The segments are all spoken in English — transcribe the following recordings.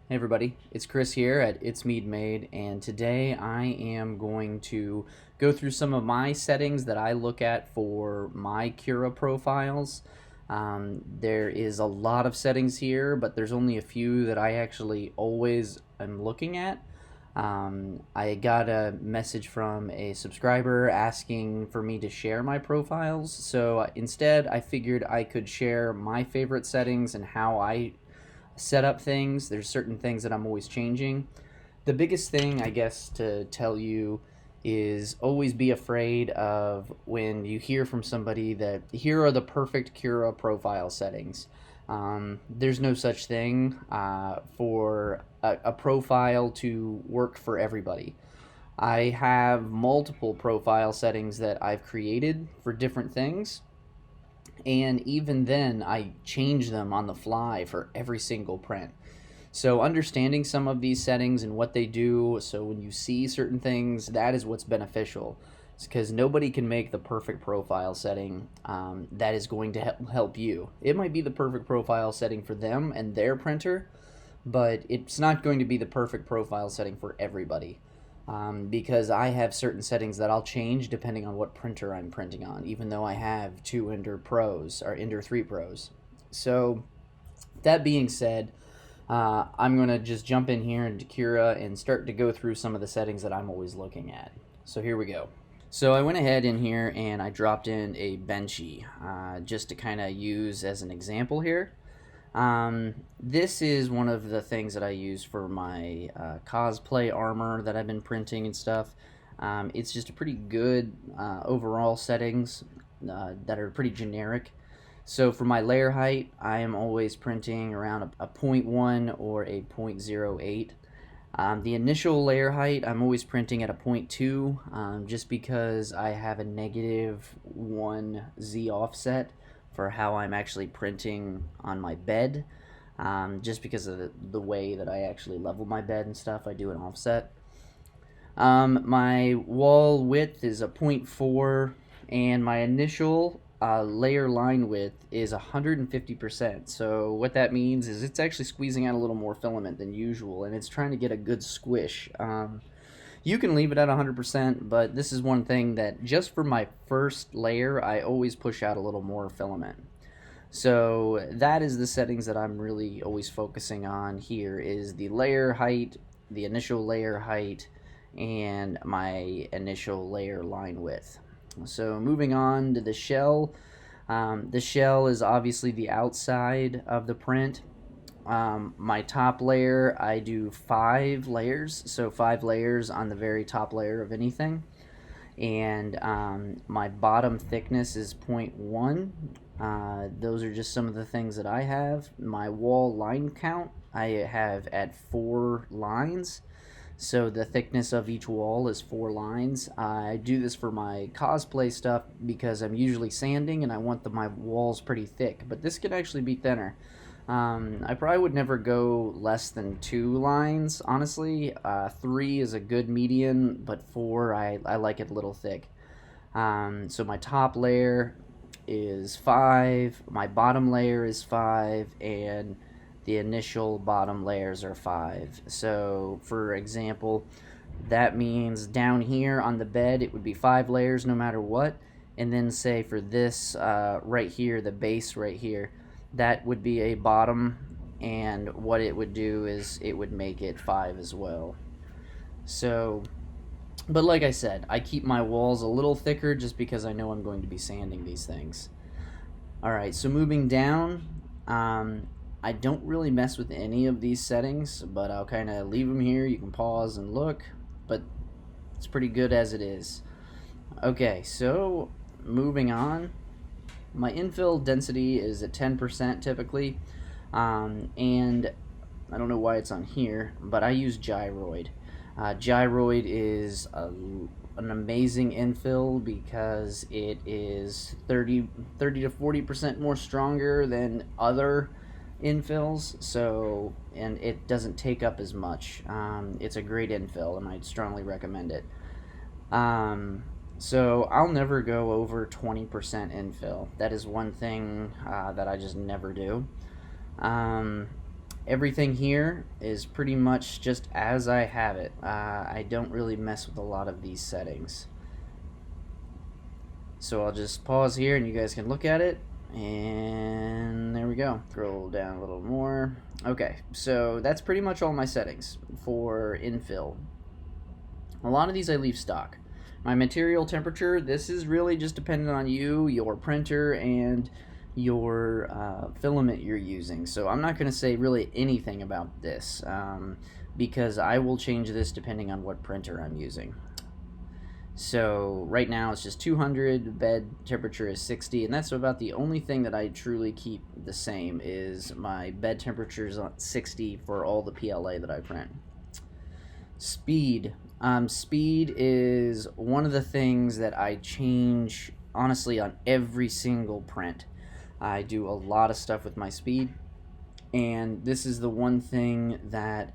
Hey everybody, it's Chris here at It's Mead Made, and today I am going to go through some of my settings that I look at for my Cura profiles. There is a lot of settings here, but there's only a few that I actually always am looking at. I got a message from a subscriber asking for me to share my profiles, so instead I figured I could share my favorite settings and how I set up things. There's certain things that I'm always changing. The biggest thing, I guess, to tell you is always be afraid of when you hear from somebody that here are the perfect Cura profile settings. There's no such thing for a profile to work for everybody. I have multiple profile settings that I've created for different things, and even then I change them on the fly for every single print. So understanding some of these settings and what they do, so when you see certain things, that is what's beneficial. It's because nobody can make the perfect profile setting that is going to help you. It might be the perfect profile setting for them and their printer, but it's not going to be the perfect profile setting for everybody. Because I have certain settings that I'll change depending on what printer I'm printing on, even though I have two Ender Pros, or Ender 3 Pros. So, that being said, I'm going to just jump in here into Cura and start to go through some of the settings that I'm always looking at. So here we go. So I went ahead in here and I dropped in a Benchy, just to kind of use as an example here. This is one of the things that I use for my cosplay armor that I've been printing and stuff. It's just a pretty good overall settings that are pretty generic. So for my layer height, I am always printing around a 0.1 or a 0.08. The initial layer height, I'm always printing at a 0.2, just because I have a -1 Z offset for how I'm actually printing on my bed, just because of the way that I actually level my bed and stuff. I do an offset. My wall width is a 0.4, and my initial layer line width is 150%. So what that means is it's actually squeezing out a little more filament than usual, and it's trying to get a good squish. You can leave it at 100%, but this is one thing that just for my first layer, I always push out a little more filament. So that is the settings that I'm really always focusing on here, is the layer height, the initial layer height, and my initial layer line width. So moving on to the shell. The shell is obviously the outside of the print. My top layer, I do 5 layers, so 5 layers on the very top layer of anything. And my bottom thickness is 0.1. Those are just some of the things that I have. My wall line count, I have at 4 lines. So the thickness of each wall is 4 lines. I do this for my cosplay stuff because I'm usually sanding and I want my walls pretty thick, but this could actually be thinner. I probably would never go less than 2 lines, honestly. 3 is a good median, but 4, I like it a little thick. So my top layer is 5, my bottom layer is 5, and the initial bottom layers are 5. So for example, that means down here on the bed it would be 5 layers no matter what, and then say for this right here, the base right here, that would be a bottom, and what it would do is it would make it 5 as well. So, but like I said, I keep my walls a little thicker just because I know I'm going to be sanding these things. Alright, so moving down, I don't really mess with any of these settings, but I'll kind of leave them here. You can pause and look, but it's pretty good as it is. Okay, so moving on. My infill density is at 10% typically, and I don't know why it's on here, but I use Gyroid. Gyroid is an amazing infill because it is 30 to 40% more stronger than other infills, so, and it doesn't take up as much. It's a great infill, and I'd strongly recommend it. So I'll never go over 20% infill. That is one thing that I just never do. Everything here is pretty much just as I have it. I don't really mess with a lot of these settings. So I'll just pause here and you guys can look at it. And there we go. Scroll down a little more. Okay, so that's pretty much all my settings for infill. A lot of these I leave stock. My material temperature, this is really just dependent on you, your printer, and your filament you're using. So I'm not going to say really anything about this because I will change this depending on what printer I'm using. So right now it's just 200, bed temperature is 60, and that's about the only thing that I truly keep the same is my bed temperature is on 60 for all the PLA that I print. Speed. Speed is one of the things that I change honestly on every single print. I do a lot of stuff with my speed, and this is the one thing that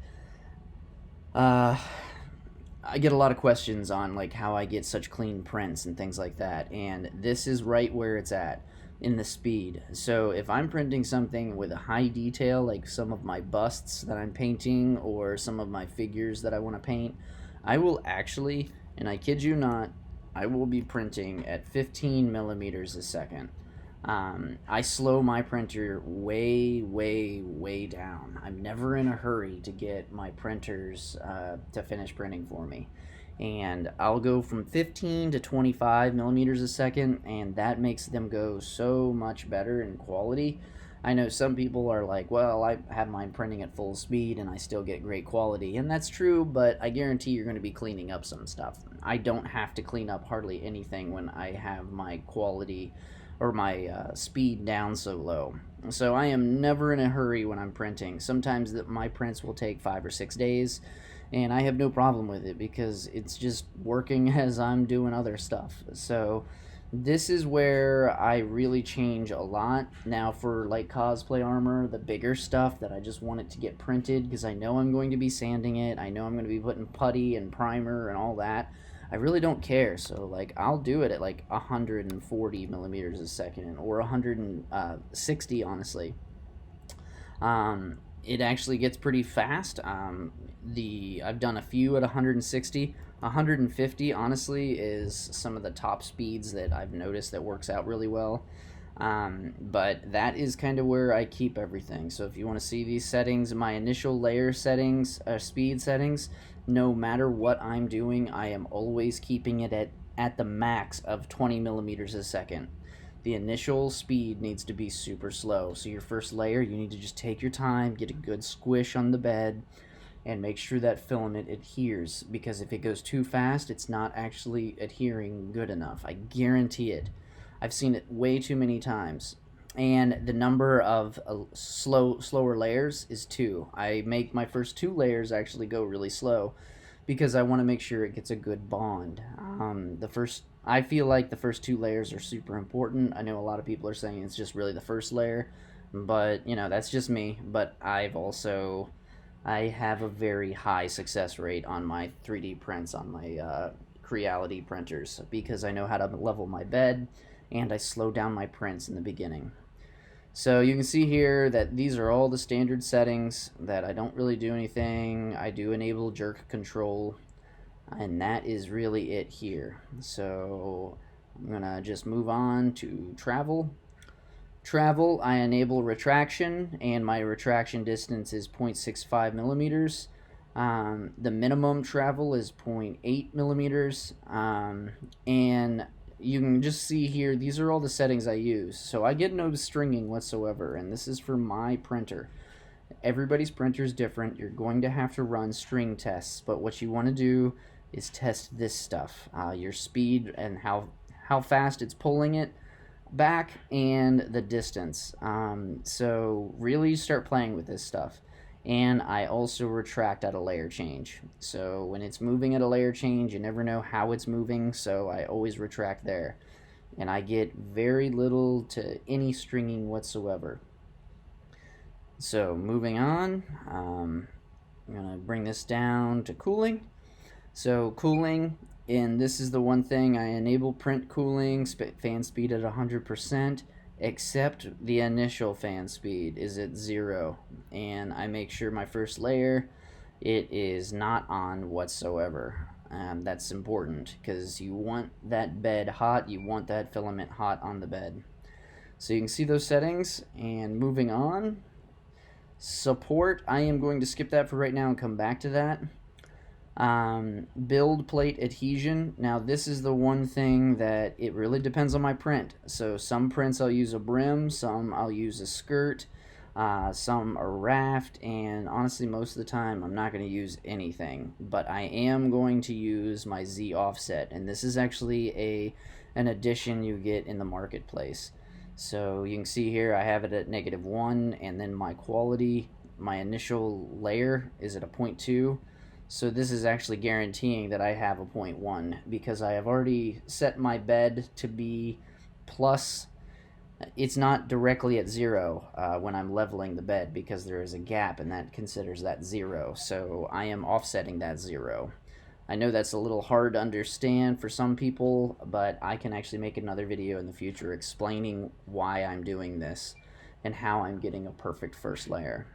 I get a lot of questions on, like how I get such clean prints and things like that, and this is right where it's at in the speed. So if I'm printing something with a high detail, like some of my busts that I'm painting or some of my figures that I want to paint, I will actually, and I kid you not, I will be printing at 15 millimeters a second. I slow my printer way down. I'm never in a hurry to get my printers to finish printing for me. And I'll go from 15 to 25 millimeters a second, and that makes them go so much better in quality. I know some people are like, well, I have mine printing at full speed and I still get great quality, and that's true, but I guarantee you're going to be cleaning up some stuff. I don't have to clean up hardly anything when I have my quality or my speed down so low. So I am never in a hurry when I'm printing. Sometimes my prints will take 5 or 6 days, and I have no problem with it because it's just working as I'm doing other stuff. So this is where I really change a lot. Now for like cosplay armor, the bigger stuff that I just want it to get printed because I know I'm going to be sanding it, I know I'm going to be putting putty and primer and all that, I really don't care. So like I'll do it at like 140 millimeters a second or 160 honestly. It actually gets pretty fast. I've done a few at 160. 150 honestly is some of the top speeds that I've noticed that works out really well. But that is kind of where I keep everything. So if you want to see these settings, my initial layer settings, speed settings, no matter what I'm doing, I am always keeping it at the max of 20 millimeters a second. The initial speed needs to be super slow. So your first layer, you need to just take your time, get a good squish on the bed, and make sure that filament adheres, because if it goes too fast, it's not actually adhering good enough. I guarantee it. I've seen it way too many times. And the number of slower layers is 2. I make my first 2 layers actually go really slow because I want to make sure it gets a good bond. I feel like the first 2 layers are super important. I know a lot of people are saying it's just really the first layer, but you know, that's just me. But I have a very high success rate on my 3D prints on my Creality printers because I know how to level my bed and I slow down my prints in the beginning. So you can see here that these are all the standard settings that I don't really do anything. I do enable jerk control, and that is really it here. So I'm gonna just move on to travel. Travel, I enable retraction, and my retraction distance is 0.65 millimeters. The minimum travel is 0.8 millimeters, and you can just see here, these are all the settings I use. So I get no stringing whatsoever, and this is for my printer. Everybody's printer is different. You're going to have to run string tests, but what you want to do is test this stuff, your speed and how fast it's pulling it back and the distance. So really start playing with this stuff. And I also retract at a layer change. So when it's moving at a layer change, you never know how it's moving, so I always retract there. And I get very little to any stringing whatsoever. So moving on, I'm going to bring this down to cooling. So cooling, and this is the one thing I enable print cooling, fan speed at 100%, except the initial fan speed is at 0, and I make sure my first layer, it is not on whatsoever. That's important because you want that bed hot, you want that filament hot on the bed. So you can see those settings, and moving on. Support, I am going to skip that for right now and come back to that. Build plate adhesion. Now this is the one thing that it really depends on my print. So some prints I'll use a brim, some I'll use a skirt, some a raft, and honestly most of the time I'm not going to use anything. But I am going to use my Z offset, and this is actually an addition you get in the marketplace. So you can see here I have it at -1, and then my quality, my initial layer is at a 0.2. So this is actually guaranteeing that I have a 0.1 because I have already set my bed to be plus. It's not directly at 0 when I'm leveling the bed because there is a gap, and that considers that 0. So I am offsetting that 0. I know that's a little hard to understand for some people, but I can actually make another video in the future explaining why I'm doing this and how I'm getting a perfect first layer.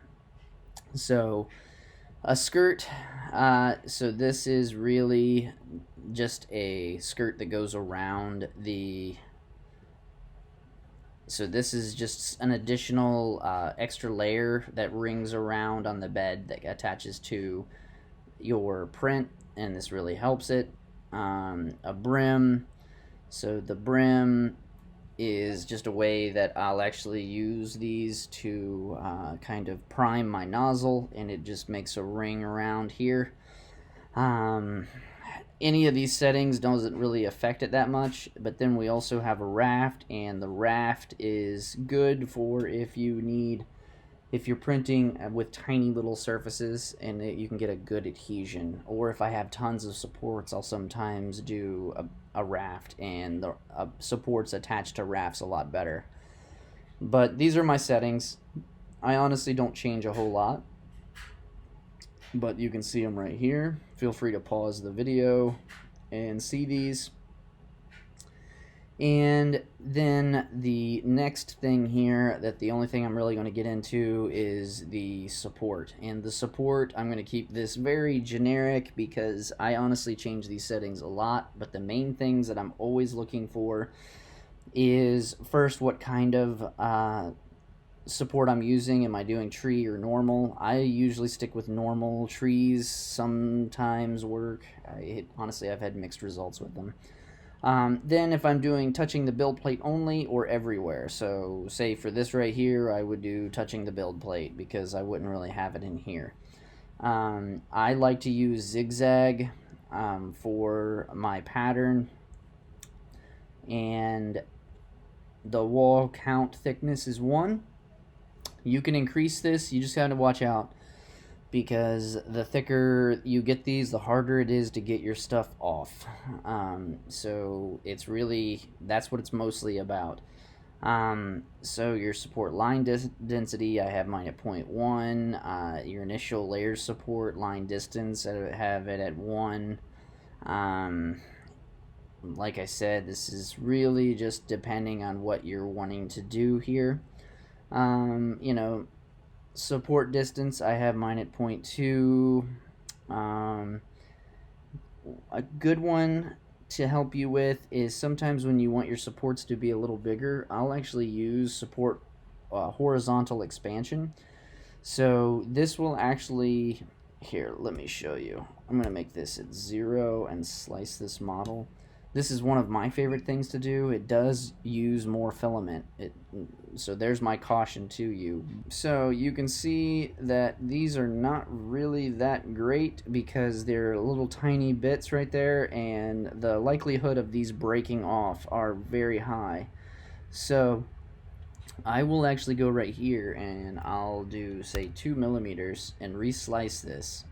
So a skirt, so this is really just a skirt that goes around the, so this is just an additional extra layer that rings around on the bed that attaches to your print, and this really helps it. A brim, so the brim is just a way that I'll actually use these to kind of prime my nozzle, and it just makes a ring around here. Any of these settings doesn't really affect it that much, but then we also have a raft, and the raft is good for if you're printing with tiny little surfaces and you can get a good adhesion. Or if I have tons of supports, I'll sometimes do a raft, and the supports attached to rafts a lot better. But these are my settings. I honestly don't change a whole lot, but you can see them right here. Feel free to pause the video and see these. And then the next thing here, that the only thing I'm really going to get into is the support. And the support, I'm going to keep this very generic because I honestly change these settings a lot. But the main things that I'm always looking for is, first, what kind of support I'm using. Am I doing tree or normal? I usually stick with normal. Trees sometimes work. Honestly, I've had mixed results with them. Then if I'm doing touching the build plate only or everywhere, so say for this right here, I would do touching the build plate because I wouldn't really have it in here. I like to use zigzag for my pattern, and the wall count thickness is 1. You can increase this, you just got to watch out, because the thicker you get these, the harder it is to get your stuff off. So it's really, that's what it's mostly about. So your support line density, I have mine at 0.1. Your initial layer support line distance, I have it at 1. Like I said, this is really just depending on what you're wanting to do here. You know, support distance, I have mine at 0.2. A good one to help you with is sometimes when you want your supports to be a little bigger, I'll actually use support horizontal expansion. So this will actually, here, let me show you. I'm going to make this at 0 and slice this model. This is one of my favorite things to do. It does use more filament. So there's my caution to you. So you can see that these are not really that great because they're little tiny bits right there, and the likelihood of these breaking off are very high. So I will actually go right here and I'll do, say, 2 millimeters and reslice this.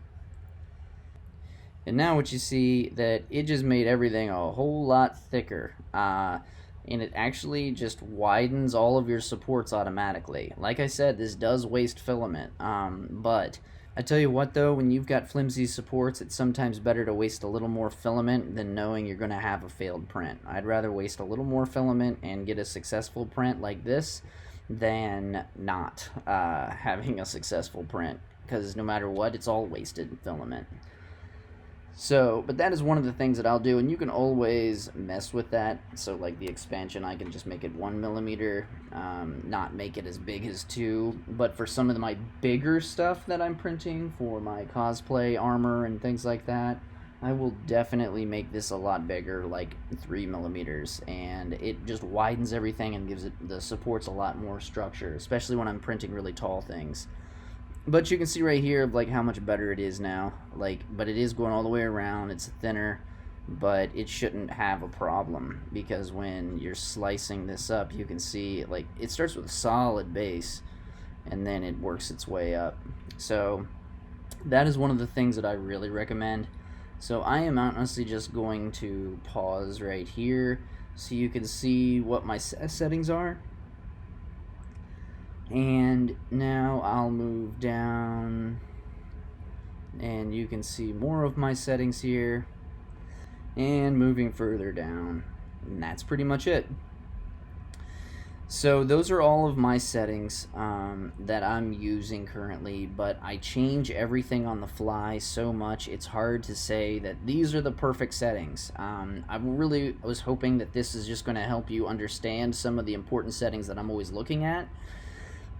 And now what you see, that it just made everything a whole lot thicker. And it actually just widens all of your supports automatically. Like I said, this does waste filament, but I tell you what though, when you've got flimsy supports, it's sometimes better to waste a little more filament than knowing you're going to have a failed print. I'd rather waste a little more filament and get a successful print like this than not having a successful print, because no matter what, it's all wasted filament. So, but that is one of the things that I'll do, and you can always mess with that. So like the expansion, I can just make it 1mm, not make it as big as 2. But for some of my bigger stuff that I'm printing for my cosplay armor and things like that, I will definitely make this a lot bigger, like 3mm, and it just widens everything and gives it the supports a lot more structure, especially when I'm printing really tall things. But you can see right here like how much better it is now. Like, but it is going all the way around. It's thinner, but it shouldn't have a problem, because when you're slicing this up, you can see like it starts with a solid base and then it works its way up. So that is one of the things that I really recommend. So I am honestly just going to pause right here so you can see what my settings are. And now I'll move down and you can see more of my settings here, and moving further down, and that's pretty much it. So those are all of my settings that I'm using currently, but I change everything on the fly so much it's hard to say that these are the perfect settings. I really was hoping that this is just going to help you understand some of the important settings that I'm always looking at.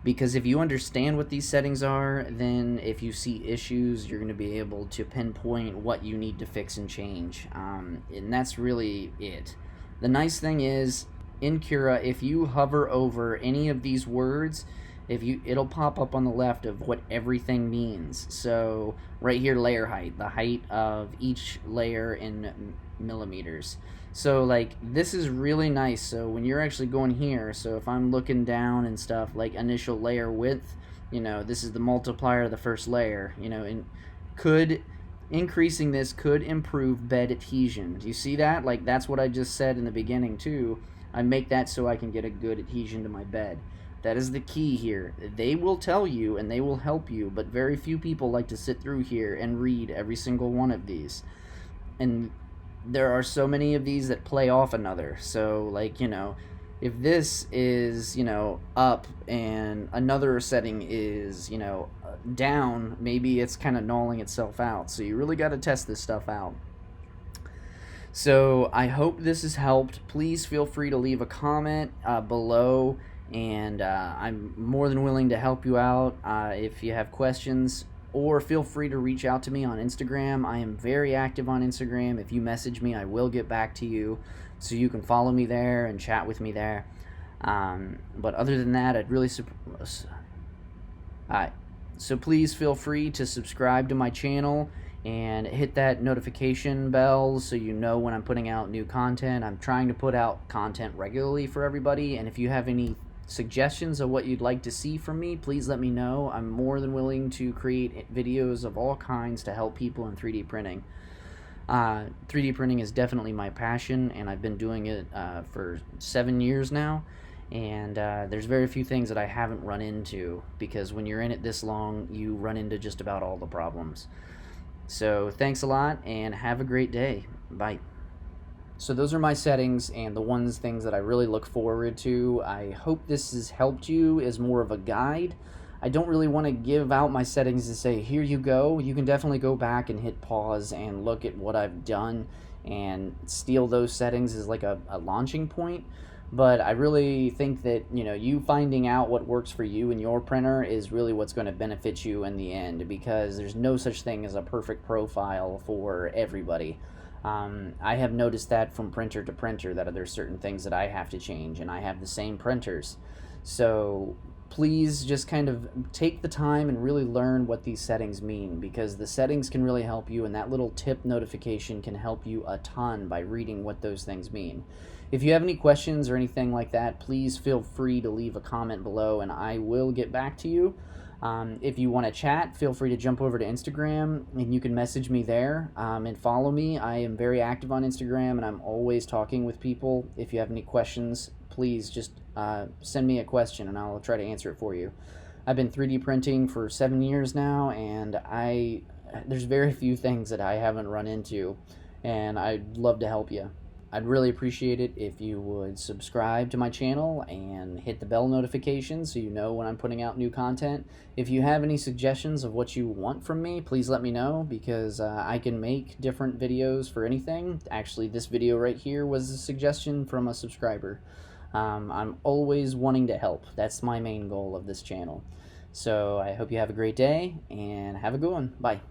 Because if you understand what these settings are, then if you see issues, you're going to be able to pinpoint what you need to fix and change. And that's really it. The nice thing is, in Cura, if you hover over any of these words, it'll pop up on the left of what everything means. So right here, layer height, the height of each layer in millimeters. So like this is really nice. So when you're actually going here, so if I'm looking down and stuff, like initial layer width, you know, this is the multiplier of the first layer, you know, and increasing this could improve bed adhesion. Do you see that? Like that's what I just said in the beginning too. I make that so I can get a good adhesion to my bed. That is the key here. They will tell you and they will help you, but very few people like to sit through here and read every single one of these. And there are so many of these that play off another. So like, you know, if this is, you know, up and another setting is, you know, down, maybe it's kind of nulling itself out. So you really got to test this stuff out. So I hope this has helped. Please feel free to leave a comment below, and I'm more than willing to help you out if you have questions, or feel free to reach out to me on Instagram. I am very active on Instagram. If you message me, I will get back to you, so you can follow me there and chat with me there. But other than that, I'd really so please feel free to subscribe to my channel and hit that notification bell so you know when I'm putting out new content. I'm trying to put out content regularly for everybody, and if you have any suggestions of what you'd like to see from me, please let me know. I'm more than willing to create videos of all kinds to help people in 3D printing. 3D printing is definitely my passion, and I've been doing it for 7 years now, and there's very few things that I haven't run into, because when you're in it this long, you run into just about all the problems. So thanks a lot, and have a great day. Bye. So those are my settings and the things that I really look forward to. I hope this has helped you as more of a guide. I don't really want to give out my settings and say, here you go. You can definitely go back and hit pause and look at what I've done and steal those settings as like a launching point. But I really think that, you know, you finding out what works for you and your printer is really what's going to benefit you in the end, because there's no such thing as a perfect profile for everybody. I have noticed that from printer to printer, that there's certain things that I have to change, and I have the same printers. So please just kind of take the time and really learn what these settings mean, because the settings can really help you, and that little tip notification can help you a ton by reading what those things mean. If you have any questions or anything like that, please feel free to leave a comment below and I will get back to you. If you want to chat, feel free to jump over to Instagram and you can message me there and follow me. I am very active on Instagram and I'm always talking with people. If you have any questions, please just send me a question and I'll try to answer it for you. I've been 3D printing for 7 years now, and there's very few things that I haven't run into, and I'd love to help you. I'd really appreciate it if you would subscribe to my channel and hit the bell notification so you know when I'm putting out new content. If you have any suggestions of what you want from me, please let me know, because I can make different videos for anything. Actually, this video right here was a suggestion from a subscriber. I'm always wanting to help. That's my main goal of this channel. So I hope you have a great day, and have a good one. Bye.